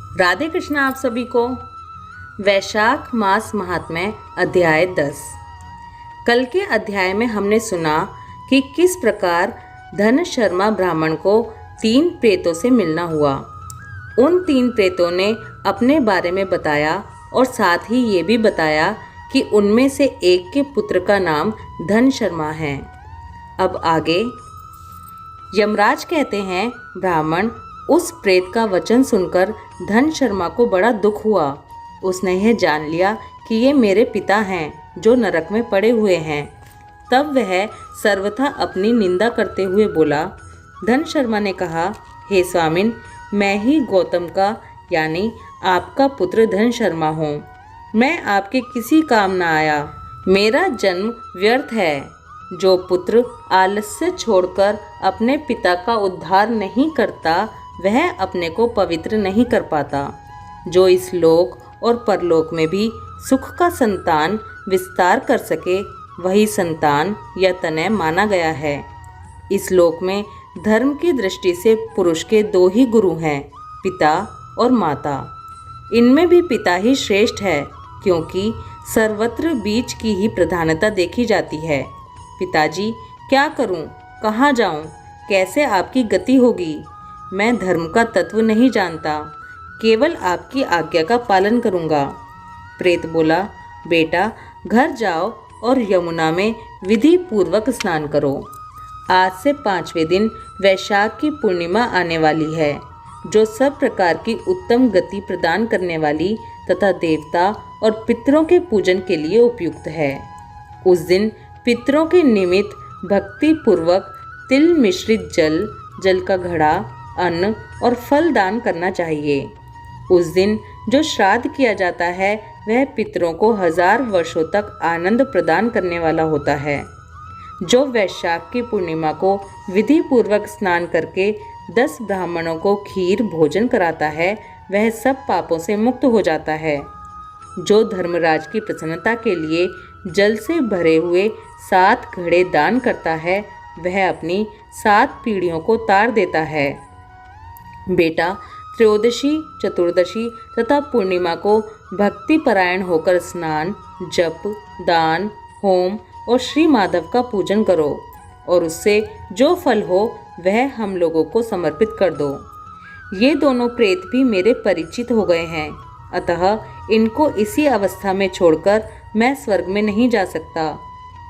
राधे कृष्ण आप सभी को। वैशाख मास महात्म्य अध्याय 10। कल के अध्याय में हमने सुना कि किस प्रकार धन शर्मा ब्राह्मण को 3 प्रेतों से मिलना हुआ। उन 3 प्रेतों ने अपने बारे में बताया और साथ ही ये भी बताया कि उनमें से एक के पुत्र का नाम धन शर्मा है। अब आगे यमराज कहते हैं, ब्राह्मण उस प्रेत का वचन सुनकर धन शर्मा को बड़ा दुख हुआ। उसने यह जान लिया कि ये मेरे पिता हैं जो नरक में पड़े हुए हैं। तब वह सर्वथा अपनी निंदा करते हुए बोला। धन शर्मा ने कहा, हे स्वामिन, मैं ही गौतम का यानी आपका पुत्र धन शर्मा हूँ। मैं आपके किसी काम न आया। मेरा जन्म व्यर्थ है। जो पुत्र आलस्य छोड़कर अपने पिता का उद्धार नहीं करता वह अपने को पवित्र नहीं कर पाता। जो इस लोक और परलोक में भी सुख का संतान विस्तार कर सके वही संतान या तनय माना गया है। इस लोक में धर्म की दृष्टि से पुरुष के 2 ही गुरु हैं, पिता और माता। इनमें भी पिता ही श्रेष्ठ है, क्योंकि सर्वत्र बीच की ही प्रधानता देखी जाती है। पिताजी, क्या करूं, कहाँ जाऊं, कैसे आपकी गति होगी? मैं धर्म का तत्व नहीं जानता, केवल आपकी आज्ञा का पालन करूंगा। प्रेत बोला, बेटा घर जाओ और यमुना में विधि पूर्वक स्नान करो। आज से 5वें दिन वैशाख की पूर्णिमा आने वाली है, जो सब प्रकार की उत्तम गति प्रदान करने वाली तथा देवता और पितरों के पूजन के लिए उपयुक्त है। उस दिन पितरों के निमित्त भक्ति पूर्वक तिल मिश्रित जल का घड़ा, अन्न और फल दान करना चाहिए। उस दिन जो श्राद्ध किया जाता है वह पितरों को 1000 वर्षों तक आनंद प्रदान करने वाला होता है। जो वैशाख की पूर्णिमा को विधि पूर्वक स्नान करके 10 ब्राह्मणों को खीर भोजन कराता है वह सब पापों से मुक्त हो जाता है। जो धर्मराज की प्रसन्नता के लिए जल से भरे हुए 7 घड़े दान करता है वह अपनी 7 पीढ़ियों को तार देता है। बेटा, त्रयोदशी, चतुर्दशी तथा पूर्णिमा को भक्ति परायण होकर स्नान, जप, दान, होम और श्री माधव का पूजन करो और उससे जो फल हो वह हम लोगों को समर्पित कर दो। ये दोनों प्रेत भी मेरे परिचित हो गए हैं, अतः इनको इसी अवस्था में छोड़कर मैं स्वर्ग में नहीं जा सकता।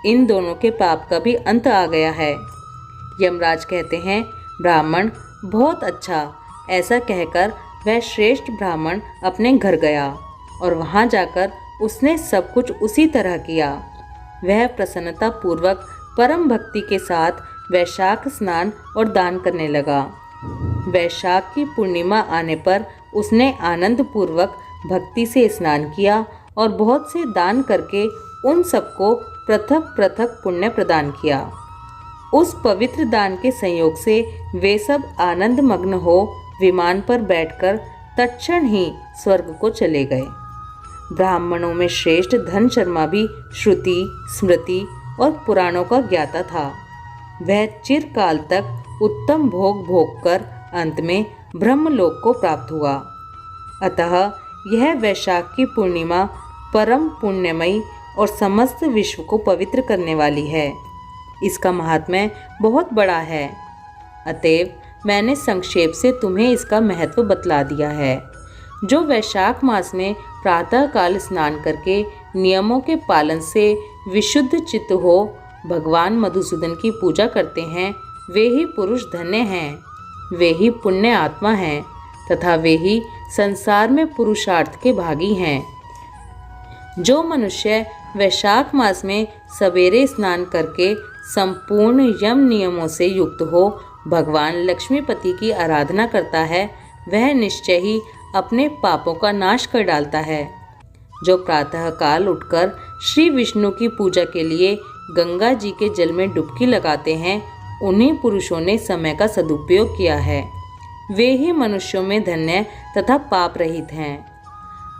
इन दोनों के पाप का भी अंत आ गया है। यमराज कहते हैं, ब्राह्मण बहुत अच्छा। ऐसा कहकर वह श्रेष्ठ ब्राह्मण अपने घर गया और वहां जाकर उसने सब कुछ उसी तरह किया। वह प्रसन्नता पूर्वक परम भक्ति के साथ वैशाख स्नान और दान करने लगा। वैशाख की पूर्णिमा आने पर उसने आनंद पूर्वक भक्ति से स्नान किया और बहुत से दान करके उन सबको पृथक पृथक पुण्य प्रदान किया। उस पवित्र दान के संयोग से वे सब आनंद मग्न हो विमान पर बैठकर तत्क्षण ही स्वर्ग को चले गए। ब्राह्मणों में श्रेष्ठ धन शर्मा भी श्रुति, स्मृति और पुराणों का ज्ञाता था। वह चिरकाल तक उत्तम भोग भोगकर अंत में ब्रह्मलोक को प्राप्त हुआ। अतः यह वैशाख की पूर्णिमा परम पुण्यमयी और समस्त विश्व को पवित्र करने वाली है। इसका महात्म्य बहुत बड़ा है, अतएव मैंने संक्षेप से तुम्हें इसका महत्व बतला दिया है। जो वैशाख मास में प्रातः काल स्नान करके नियमों के पालन से विशुद्ध चित्त हो भगवान मधुसूदन की पूजा करते हैं वे ही पुरुष धन्य हैं। वे ही पुण्य आत्मा हैं तथा वे ही संसार में पुरुषार्थ के भागी हैं। जो मनुष्य वैशाख मास में सवेरे स्नान करके संपूर्ण यम नियमों से युक्त हो भगवान लक्ष्मीपति की आराधना करता है वह निश्चय ही अपने पापों का नाश कर डालता है। जो प्रातः काल उठकर श्री विष्णु की पूजा के लिए गंगा जी के जल में डुबकी लगाते हैं उन्हीं पुरुषों ने समय का सदुपयोग किया है। वे ही मनुष्यों में धन्य तथा पाप रहित हैं।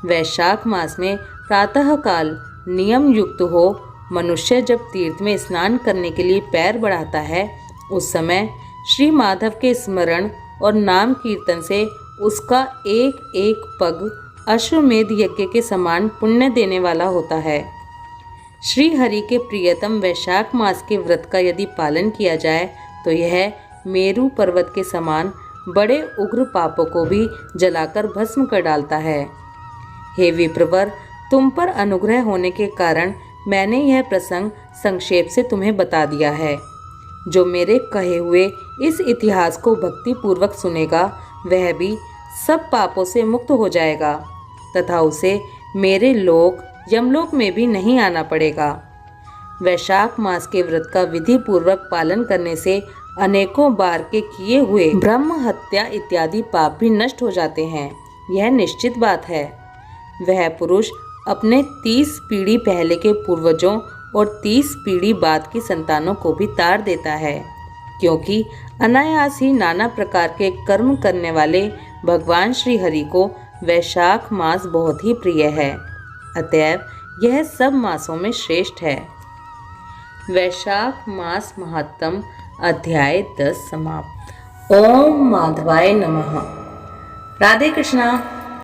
वैशाख मास में प्रातः काल नियम युक्त हो मनुष्य जब तीर्थ में स्नान करने के लिए पैर बढ़ाता है उस समय श्री माधव के स्मरण और नाम कीर्तन से उसका एक एक पग अश्वमेध यज्ञ के समान पुण्य देने वाला होता है। श्री हरि के प्रियतम वैशाख मास के व्रत का यदि पालन किया जाए तो यह मेरू पर्वत के समान बड़े उग्र पापों को भी जलाकर भस्म कर डालता है। हे विप्रवर, तुम पर अनुग्रह होने के कारण मैंने यह प्रसंग संक्षेप से तुम्हें बता दिया है। जो मेरे कहे हुए इस इतिहास को भक्ति पूर्वक सुनेगा वह भी सब पापों से मुक्त हो जाएगा तथा उसे मेरे लोक यमलोक में भी नहीं आना पड़ेगा। वैशाख मास के व्रत का विधि पूर्वक पालन करने से अनेकों बार के किए हुए ब्रह्म हत्या इत्यादि पाप भी नष्ट हो जाते हैं, यह निश्चित बात है। वह पुरुष अपने 30 पीढ़ी पहले के पूर्वजों और 30 पीढ़ी बाद की संतानों को भी तार देता है, क्योंकि अनायास ही नाना प्रकार के कर्म करने वाले भगवान श्री हरि को वैशाख मास बहुत ही प्रिय है। अतएव यह सब मासों में श्रेष्ठ है। वैशाख मास महात्म अध्याय 10 समाप्त। ओम माधवाय नमः। राधे कृष्णा।